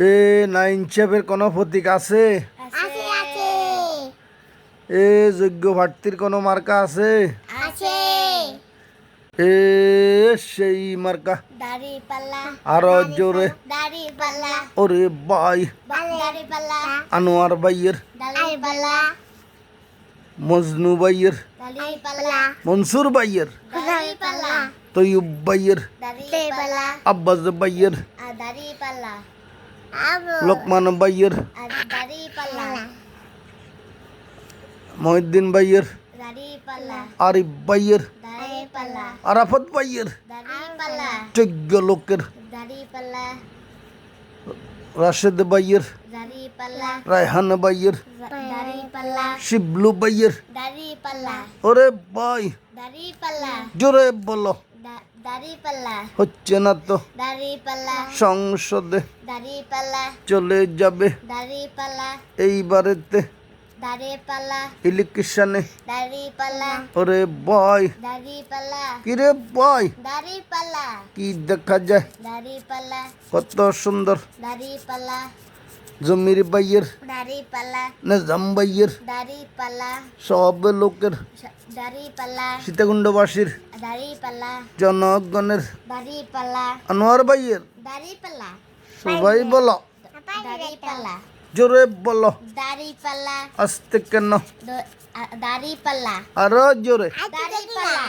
এ nine চাপের কোনো প্রতীক আছে? আছে আছে এ যোগ্য প্রার্থীর কোনো মার্কা আছে? আছে এ সেই মার্কা দাড়ি পাল্লা আরো জোরে। দাড়ি পাল্লা ওরে ভাই, দাড়ি পাল্লা আনোয়ার ভাইয়ের, দাড়ি পাল্লা মজনু ভাইয়ের, দাড়ি পাল্লা মনসুর ভাইয়ের, দাড়ি পাল্লা তৈয়ব ভাইয়ের, দাড়ি পাল্লা আব্বাস ভাইয়ের, দাড়ি পাল্লা লোকমান ভাইয়ের, দাড়ি পাল্লা মহিউদ্দিন ভাইয়ের, দাড়ি পাল্লা আরিফ ভাইয়ের, দাড়ি পাল্লা আরাফত ভাইয়ের, দাড়ি পাল্লা যোগ্য লোকের, দাড়ি পাল্লা রাশেদ ভাইয়ের, দাড়ি পাল্লা রায়হান ভাইয়ের, দাড়ি পাল্লা শিবলু ভাইয়ের। দাড়ি পাল্লা ওরে ভাই, দাড়ি পাল্লা জোরে বলো। দাড়ি পাল্লা হচ্ছে না তো, দাড়ি পাল্লা সংসদে দাড়ি পাল্লা চলে যাবে দাড়ি পাল্লা এইবারেতে দাড়ি পাল্লা ইলেকশনে। দাড়ি পাল্লা ওরে ভাই, দাড়ি পাল্লা কিরে ভাই, দাড়ি পাল্লা কি দেখা যায়, দাড়ি পাল্লা কত সুন্দর। দাড়ি পাল্লা জমির ভাইয়ের, দাড়ি পাল্লা নিজাম ভাইয়ের, দাড়ি পাল্লা সব লোকের, দাড়ি পাল্লা সীতাকুণ্ডবাসীর, দাড়ি পাল্লা জনগণের, দাড়ি পাল্লা আনোয়ার ভাইয়ের, দাড়ি পাল্লা সবাই বলো, দাড়ি পাল্লা জোরে বলো। দাড়ি পাল্লা আসতে কেন, দাড়ি পাল্লা আরো জোরে। দাড়ি পাল্লা